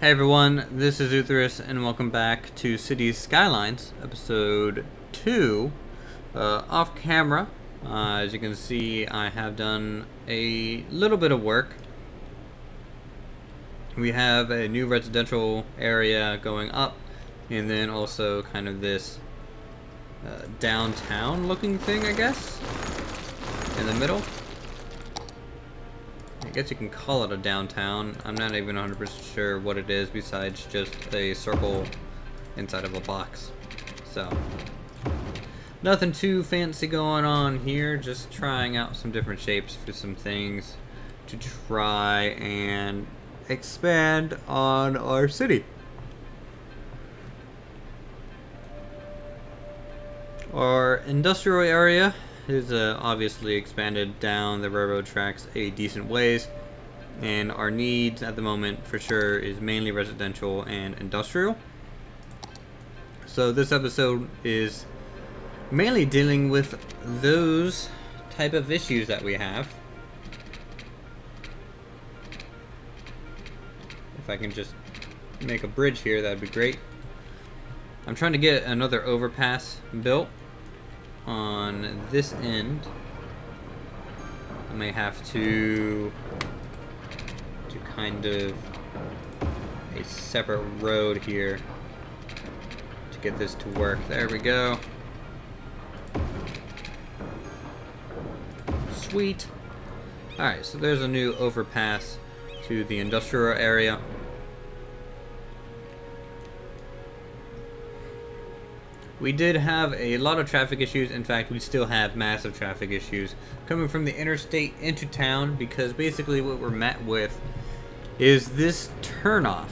Hey everyone, this is Uthris and welcome back to Cities Skylines, episode 2, off camera. As you can see, I have done a little bit of work. We have a new residential area going up, and then also kind of this downtown looking thing, I guess, in the middle. I guess you can call it a downtown. I'm not even 100% sure what it is besides just a circle inside of a box. So, nothing too fancy going on here, just trying out some different shapes for some things to try and expand on our city. Our industrial area is obviously expanded down the railroad tracks a decent ways, and our needs at the moment for sure is mainly residential and industrial. So this episode is mainly dealing with those type of issues that we have. If I can just make a bridge here, that'd be great. I'm trying to get another overpass built on this end. I may have to do kind of a separate road here to get this to work. There we go. Sweet. Alright, so there's a new overpass to the industrial area. We did have a lot of traffic issues. In fact, we still have massive traffic issues coming from the interstate into town, because basically what we're met with is this turnoff.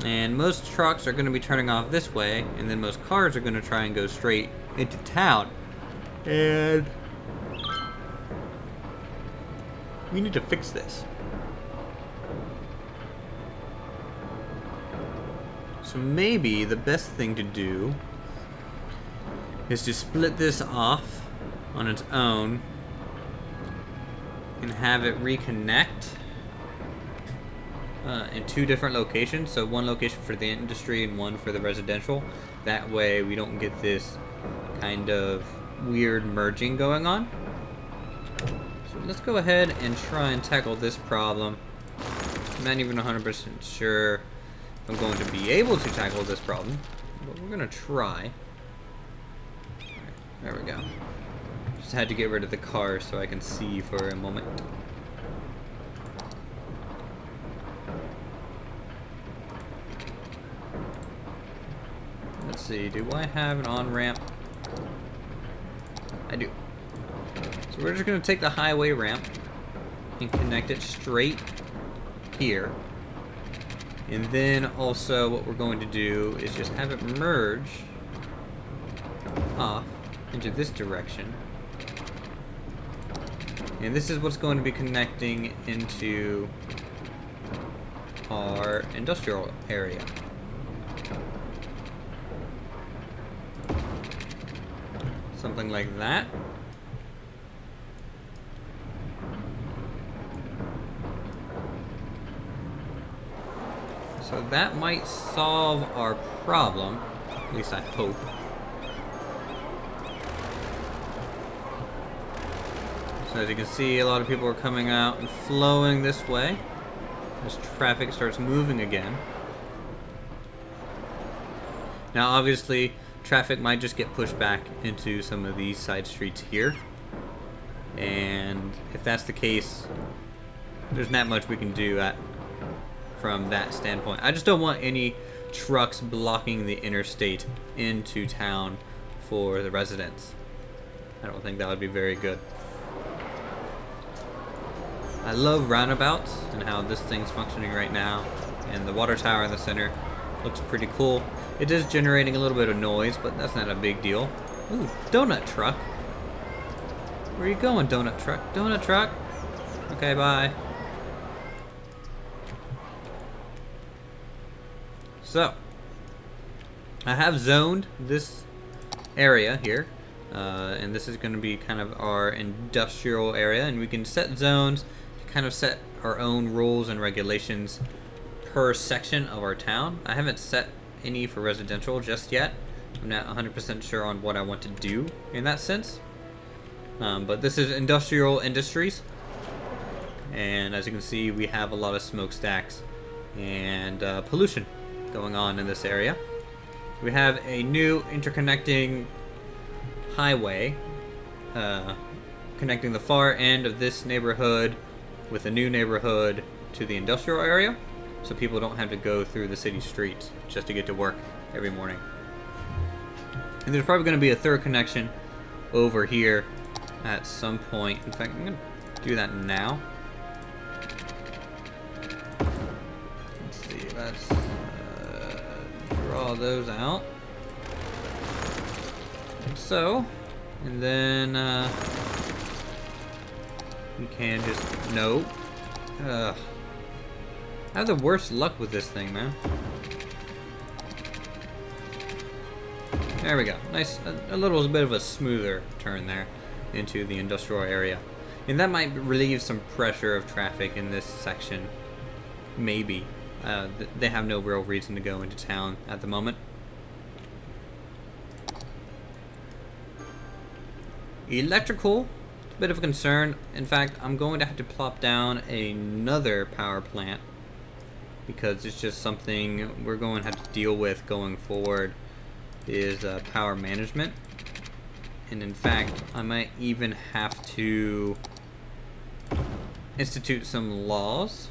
And most trucks are going to be turning off this way, and then most cars are going to try and go straight into town. And we need to fix this. So maybe the best thing to do is to split this off on its own and have it reconnect in two different locations. So one location for the industry and one for the residential. That way we don't get this kind of weird merging going on. So let's go ahead and try and tackle this problem. I'm not even 100% sure if I'm going to be able to tackle this problem, but we're gonna try. There we go. Just had to get rid of the car so I can see for a moment. Let's see, do I have an on-ramp? I do. So we're just going to take the highway ramp and connect it straight here. And then also what we're going to do is just have it merge off into this direction, and this is what's going to be connecting into our industrial area. Something like that. So that might solve our problem, at least I hope. So as you can see, a lot of people are coming out and flowing this way as traffic starts moving again. Now obviously, traffic might just get pushed back into some of these side streets here. And if that's the case, there's not much we can do from that standpoint. I just don't want any trucks blocking the interstate into town for the residents. I don't think that would be very good. I love roundabouts and how this thing's functioning right now, and the water tower in the center looks pretty cool. It is generating a little bit of noise, but that's not a big deal. Ooh, donut truck. Where are you going, donut truck? Donut truck? Okay, bye. So, I have zoned this area here, and this is going to be kind of our industrial area, and we can set zones to kind of set our own rules and regulations per section of our town. I haven't set any for residential just yet. I'm not 100% sure on what I want to do in that sense. But this is industrial industries. And as you can see, we have a lot of smokestacks and pollution going on in this area. We have a new interconnecting highway connecting the far end of this neighborhood with a new neighborhood to the industrial area, so people don't have to go through the city streets just to get to work every morning. And there's probably going to be a third connection over here at some point. In fact, I'm going to do that now. Let's see, let's draw those out. Like so. And then you can just, no. I have the worst luck with this thing, man. There we go. Nice, a little bit of a smoother turn there into the industrial area. And that might relieve some pressure of traffic in this section. Maybe. They have no real reason to go into town at the moment. Electrical, a bit of a concern. In fact, I'm going to have to plop down another power plant because it's just something we're going to have to deal with going forward, is power management. And in fact, I might even have to institute some laws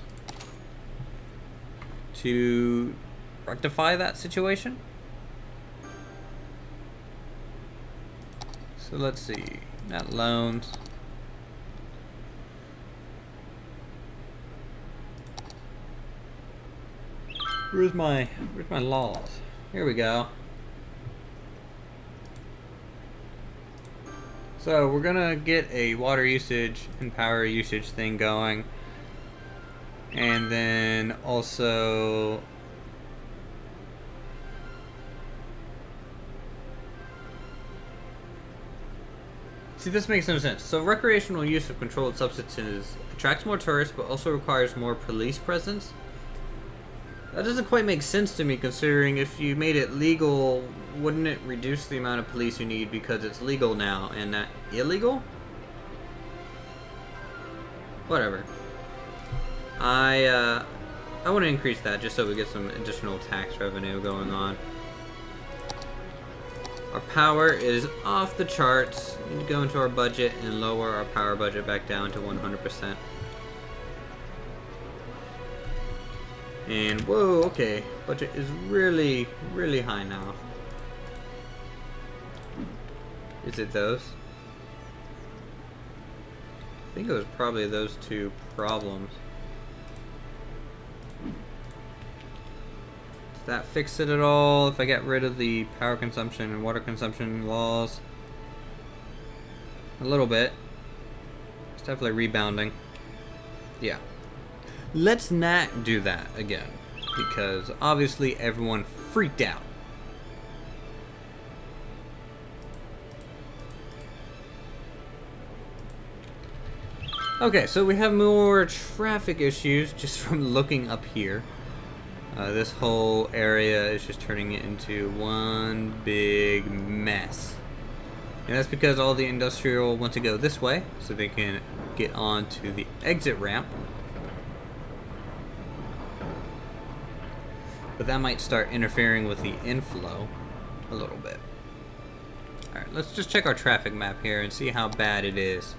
to rectify that situation. So let's see, not loans. Where's my laws? Here we go. So we're gonna get a water usage and power usage thing going. And then also see, this makes no sense. So recreational use of controlled substances attracts more tourists but also requires more police presence. That doesn't quite make sense to me, considering if you made it legal, wouldn't it reduce the amount of police you need because it's legal now and not illegal? Whatever. I want to increase that just so we get some additional tax revenue going on. Our power is off the charts. We need to go into our budget and lower our power budget back down to 100%. And whoa, okay, budget is really, really high now. Is it those? I think it was probably those two problems. Does that fix it at all if I get rid of the power consumption and water consumption laws? A little bit. It's definitely rebounding. Yeah. Let's not do that again, because obviously everyone freaked out. Okay, so we have more traffic issues just from looking up here. This whole area is just turning it into one big mess. And that's because all the industrial want to go this way, so they can get onto the exit ramp. But that might start interfering with the inflow a little bit. Alright, let's just check our traffic map here and see how bad it is.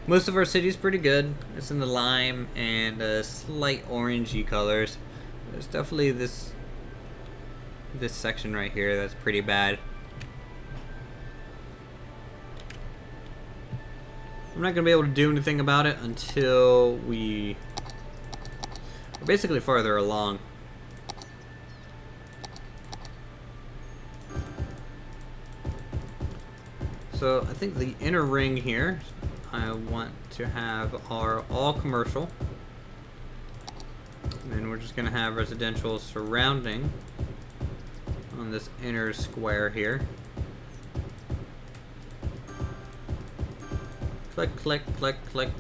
Most of our city's pretty good. It's in the lime and slight orangey colors. There's definitely this section right here that's pretty bad. I'm not going to be able to do anything about it until we're basically farther along. So I think the inner ring here, I want to have our all commercial. And then we're just going to have residential surrounding on this inner square here. Click, click, click, click.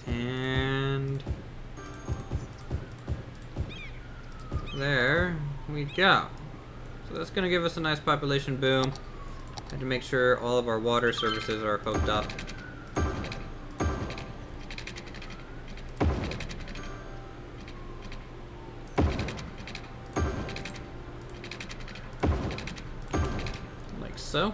And There we go. So that's going to give us a nice population boom. And to make sure all of our water services are hooked up. Like so.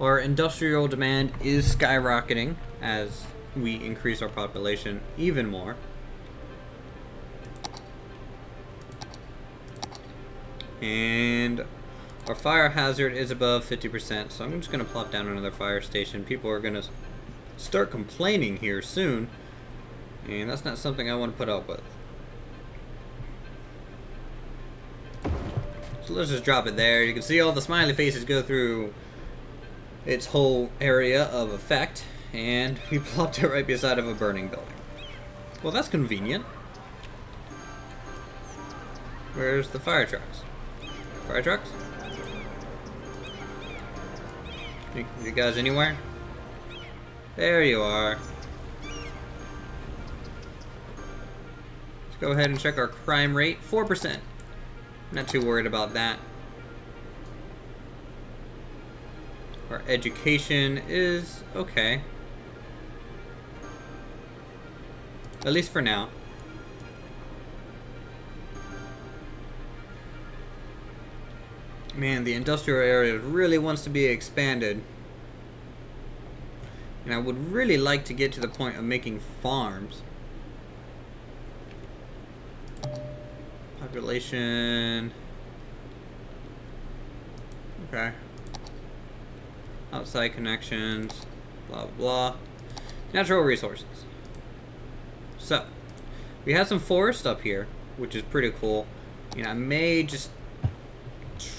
Our industrial demand is skyrocketing as we increase our population even more. And our fire hazard is above 50%, so I'm just going to plop down another fire station. People are going to start complaining here soon, and that's not something I want to put up with. So let's just drop it there. You can see all the smiley faces go through its whole area of effect, and we plopped it right beside of a burning building. Well, that's convenient. Where's the fire trucks? Fire trucks? You guys anywhere? There you are. Let's go ahead and check our crime rate. 4%. Not too worried about that. Our education is okay. At least for now. Man, the industrial area really wants to be expanded. And I would really like to get to the point of making farms. Population. Okay. Outside connections, blah, blah. Natural resources. So, we have some forest up here, which is pretty cool. You know, I may just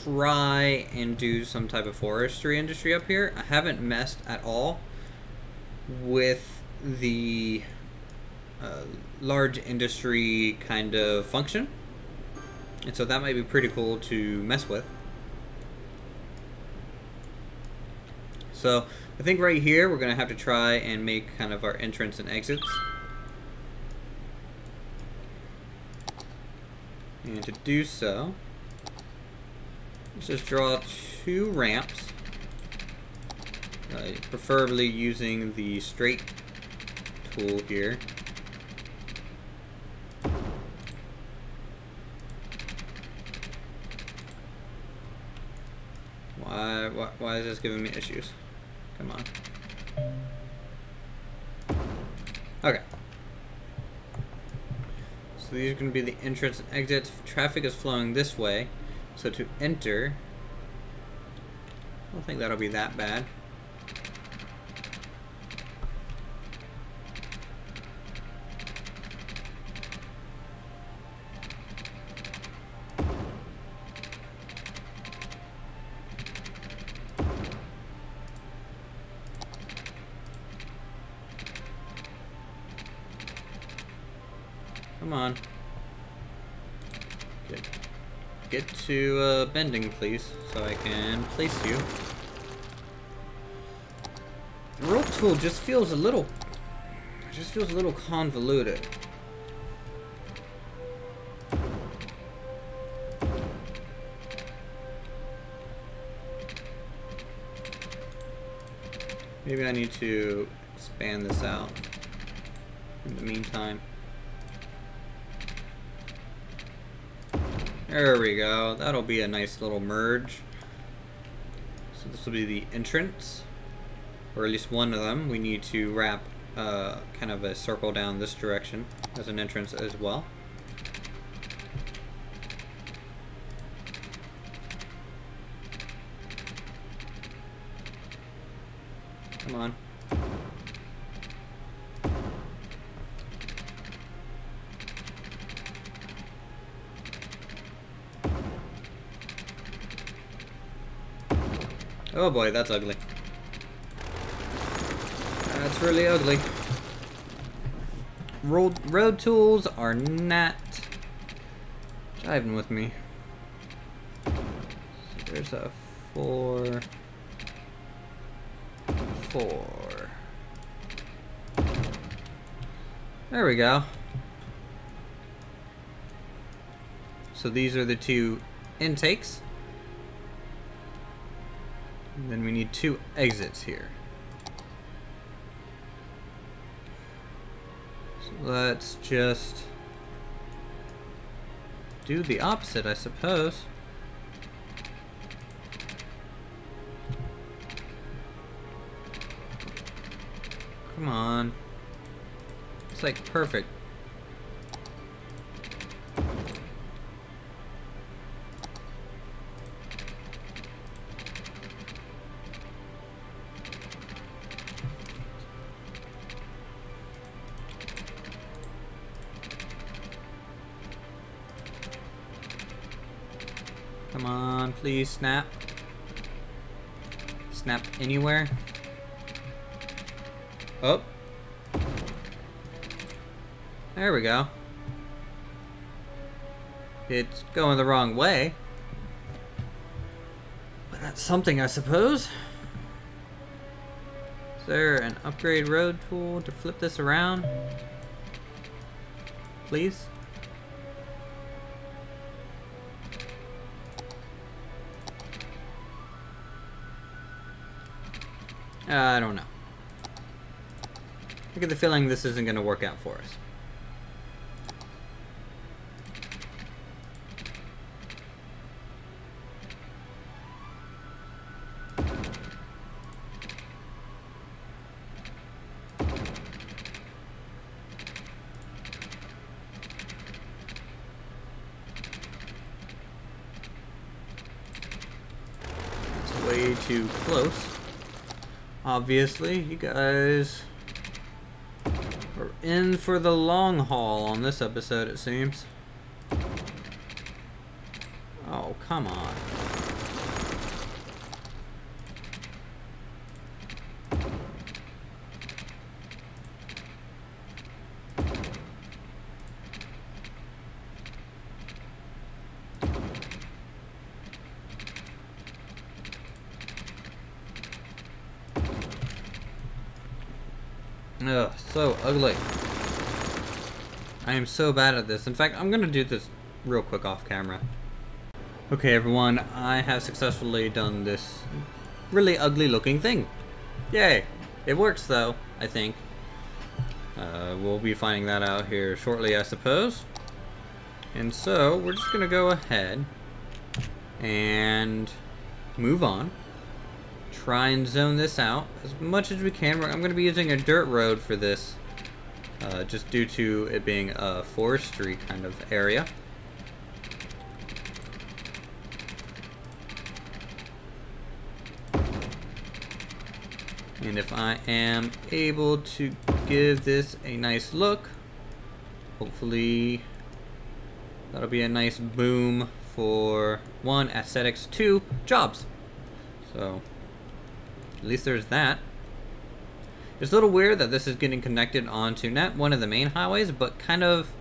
try and do some type of forestry industry up here. I haven't messed at all with the large industry kind of function. And so that might be pretty cool to mess with. So I think right here we're going to have to try and make kind of our entrance and exits. And to do so, let's just draw 2 ramps, preferably using the straight tool here. Why is this giving me issues? Come on. Okay. So these are going to be the entrance and exits. Traffic is flowing this way. So to enter, I don't think that'll be that bad. Come on. Get to bending, please, so I can place you. The rope tool just feels a little convoluted. Maybe I need to expand this out in the meantime. There we go. That'll be a nice little merge. So this will be the entrance, or at least one of them. We need to wrap kind of a circle down this direction as an entrance as well. Come on. Oh boy, that's ugly. That's really ugly. Road tools are not jiving with me. There's a 4, 4. There we go. So these are the 2 intakes. And then we need 2 exits here. So let's just do the opposite, I suppose. Come on. It's like perfect. Come on, please snap. Snap anywhere. Oh. There we go. It's going the wrong way. But that's something, I suppose. Is there an upgrade road tool to flip this around? Please? I don't know. I get the feeling this isn't going to work out for us. It's way too close. Obviously, you guys are in for the long haul on this episode, it seems. Oh, come on. Ugh, so ugly. I am so bad at this. In fact, I'm gonna do this real quick off camera. Okay, everyone, I have successfully done this really ugly looking thing. Yay! It works though, I think. We'll be finding that out here shortly, I suppose. And so, we're just gonna go ahead and move on. Try and zone this out as much as we can. I'm going to be using a dirt road for this, just due to it being a forestry kind of area. And if I am able to give this a nice look, hopefully that'll be a nice boom for 1, aesthetics, 2, jobs. So at least there's that. It's a little weird that this is getting connected onto not one of the main highways, but kind of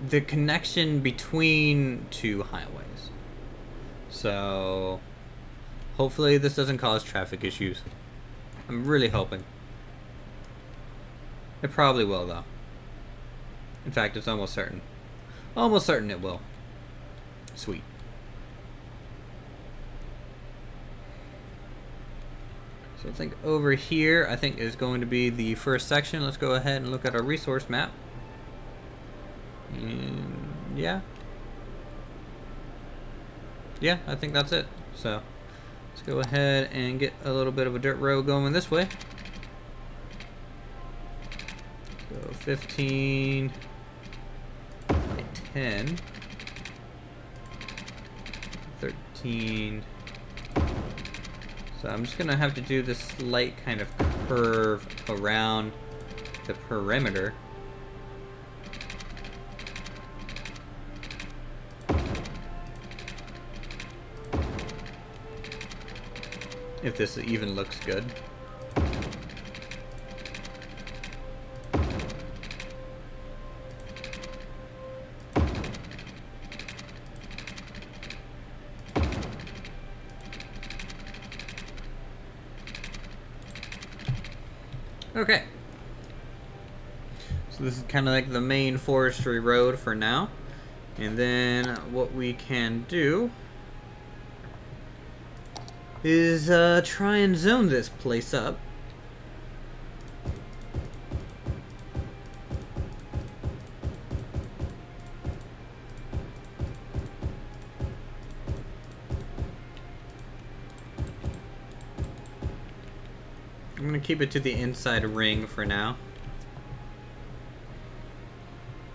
the connection between 2 highways. So hopefully this doesn't cause traffic issues. I'm really hoping. It probably will though. In fact, it's almost certain. Almost certain it will. Sweet. So I think over here, I think is going to be the first section. Let's go ahead and look at our resource map. And yeah. Yeah, I think that's it. So let's go ahead and get a little bit of a dirt road going this way. So 15 by 10. 13. So I'm just gonna have to do this slight kind of curve around the perimeter. If this even looks good. Okay. So this is kind of like the main forestry road for now. And then what we can do is try and zone this place up. I'm going to keep it to the inside ring for now.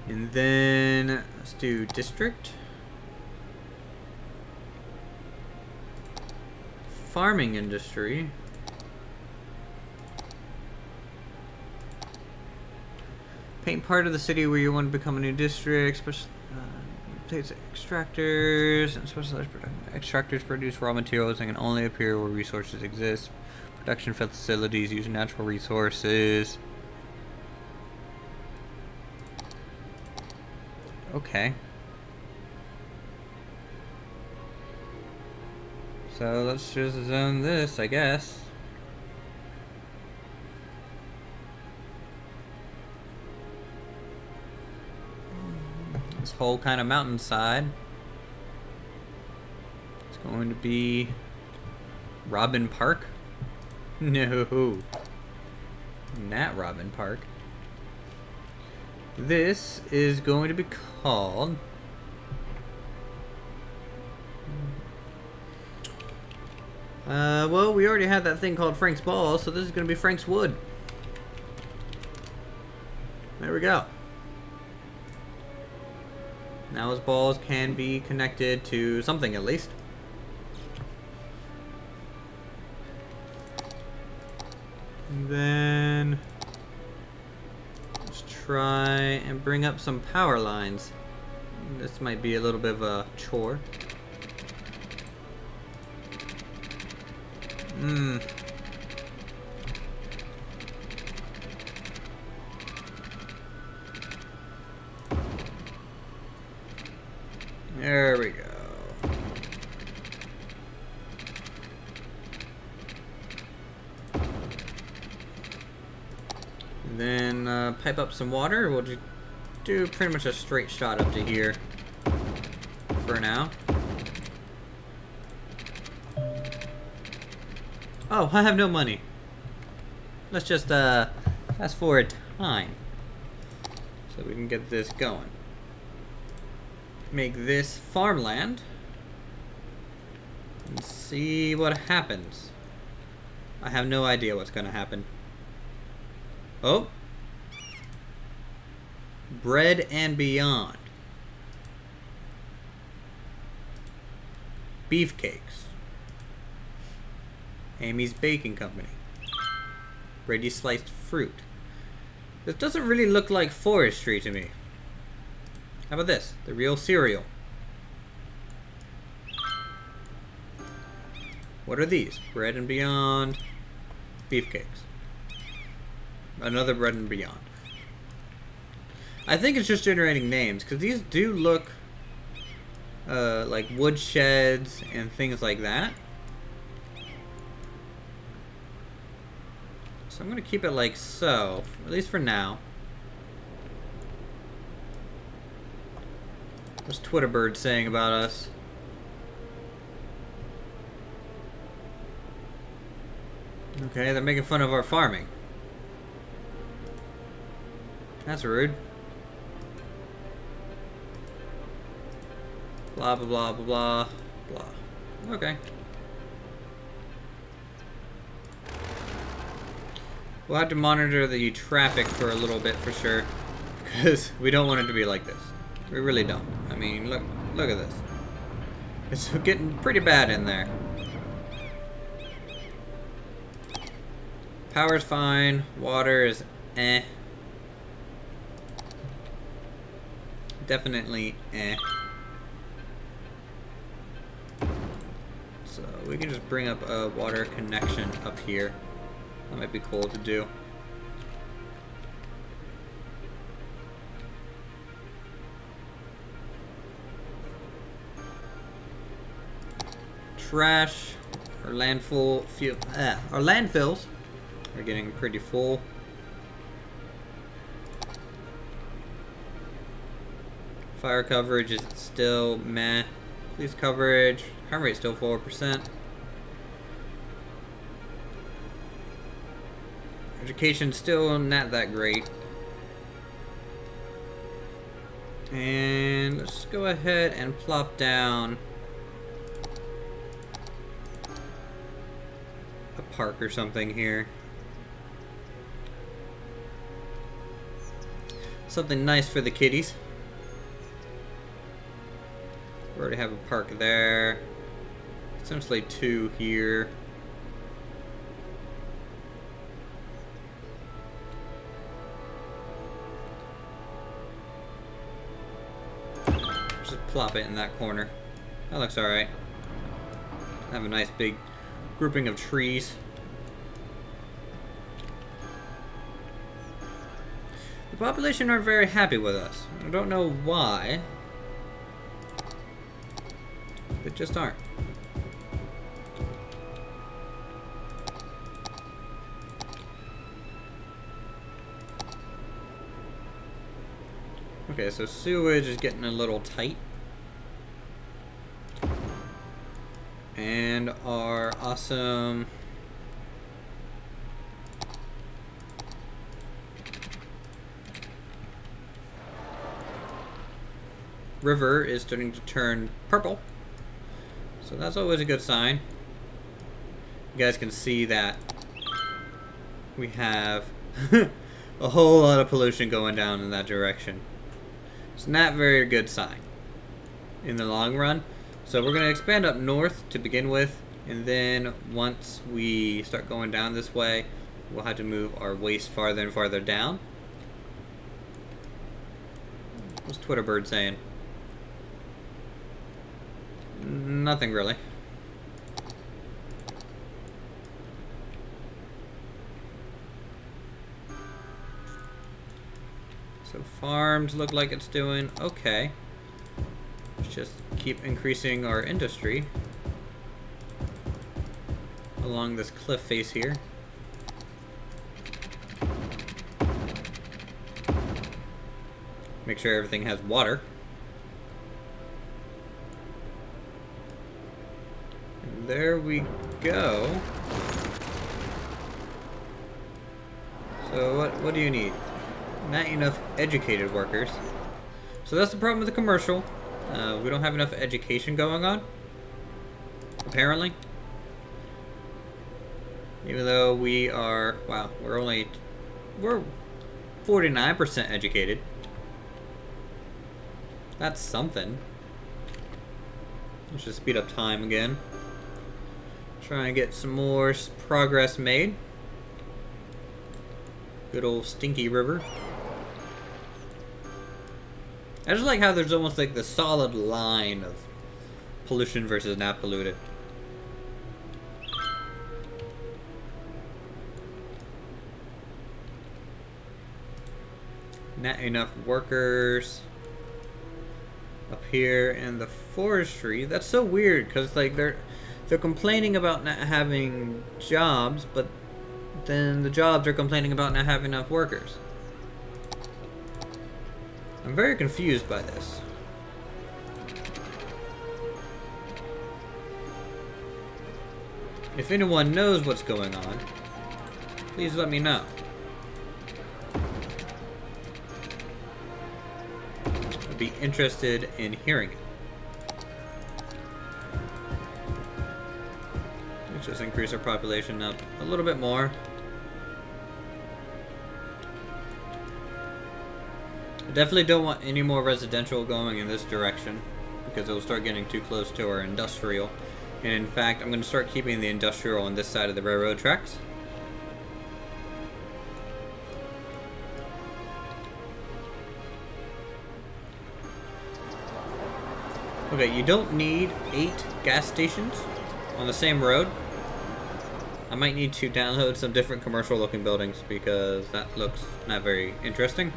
And then let's do district. Farming industry. Paint part of the city where you want to become a new district. Extractors and specialized extractors produce raw materials and can only appear where resources exist. Production facilities use natural resources. Okay. So let's just zone this, I guess. This whole kind of mountainside is going to be Robin Park. No, not Robin Park. This is going to be called well, we already had that thing called Frank's Ball, so this is going to be Frank's Wood. There we go. Now his balls can be connected to something at least. And then let's try and bring up some power lines. This might be a little bit of a chore. There we go. And then pipe up some water. We'll just do pretty much a straight shot up to here for now. Oh, I have no money. Let's just fast forward time so we can get this going. Make this farmland and see what happens. I have no idea what's gonna happen. Oh, Bread and Beyond. Beefcakes. Amy's Baking Company. Ready sliced fruit. This doesn't really look like Forestry to me. How about this? The real cereal. What are these? Bread and Beyond. Beefcakes. Another Bread and Beyond. I think it's just generating names, because these do look like wood sheds and things like that. So I'm going to keep it like so, at least for now. What's Twitterbird saying about us? Okay, they're making fun of our farming. That's rude. Blah, blah, blah, blah, blah, blah. Okay. We'll have to monitor the traffic for a little bit for sure, because we don't want it to be like this. We really don't. I mean, look at this. It's getting pretty bad in there. Power's fine. Water is eh. Definitely eh. So we can just bring up a water connection up here. That might be cool to do. Trash or landfill, our landfills are getting pretty full. Fire coverage is still meh. Police coverage. Crime rate still 4%. Education still not that great. And let's go ahead and plop down a park or something here. Something nice for the kiddies. We already have a park there. Essentially 2 here. Just plop it in that corner. That looks alright. Have a nice big grouping of trees. The population aren't very happy with us. I don't know why. They just aren't. Okay, so sewage is getting a little tight. And our awesome river is starting to turn purple. So that's always a good sign. You guys can see that we have a whole lot of pollution going down in that direction. It's not a very good sign in the long run. So we're going to expand up north to begin with, and then once we start going down this way, we'll have to move our waste farther and farther down. What's Twitter Bird saying? Nothing really. So farms look like it's doing okay. Let's just keep increasing our industry along this cliff face here. Make sure everything has water. And there we go. So what do you need? Not enough educated workers. So that's the problem with the commercial. We don't have enough education going on, apparently. Even though we are, wow, we're 49% educated. That's something. Let's just speed up time again. Try and get some more progress made. Good old stinky river. I just like how there's almost like the solid line of pollution versus not polluted. Not enough workers up here in the forestry. That's so weird because like they're complaining about not having jobs, but then the jobs are complaining about not having enough workers. I'm very confused by this. If anyone knows what's going on, please let me know. I'd be interested in hearing it. Let's just increase our population up a little bit more. I definitely don't want any more residential going in this direction because it will start getting too close to our industrial. And in fact, I'm going to start keeping the industrial on this side of the railroad tracks. Okay, you don't need 8 gas stations on the same road. I might need to download some different commercial looking buildings because that looks not very interesting.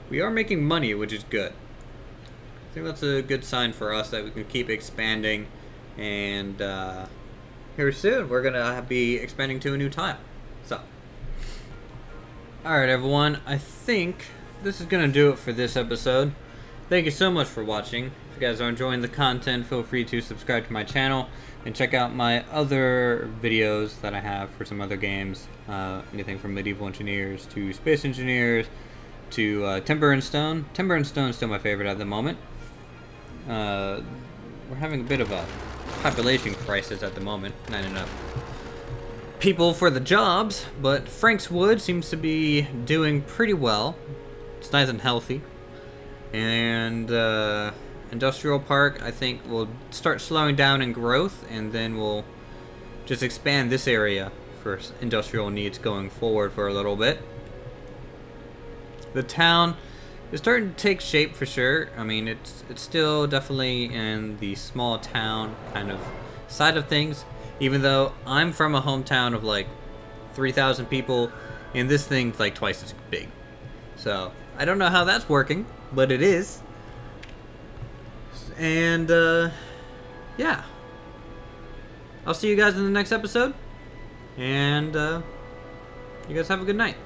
We are making money, which is good. I think that's a good sign for us that we can keep expanding And here soon, we're going to be expanding to a new tile. So, alright everyone, I think this is going to do it for this episode. Thank you so much for watching. If you guys are enjoying the content, feel free to subscribe to my channel and check out my other videos that I have for some other games. Anything from medieval engineers to space engineers to timber and stone. Timber and stone is still my favorite at the moment. We're having a bit of a population crisis at the moment. Not enough people for the jobs, but Frank's Wood seems to be doing pretty well. It's nice and healthy. And Industrial Park, I think, will start slowing down in growth, and then we'll just expand this area for industrial needs going forward for a little bit. The town is starting to take shape for sure. I mean, it's still definitely in the small town kind of side of things, even though I'm from a hometown of like 3,000 people, and this thing's like twice as big. So I don't know how that's working, but it is. And yeah, I'll see you guys in the next episode, and you guys have a good night.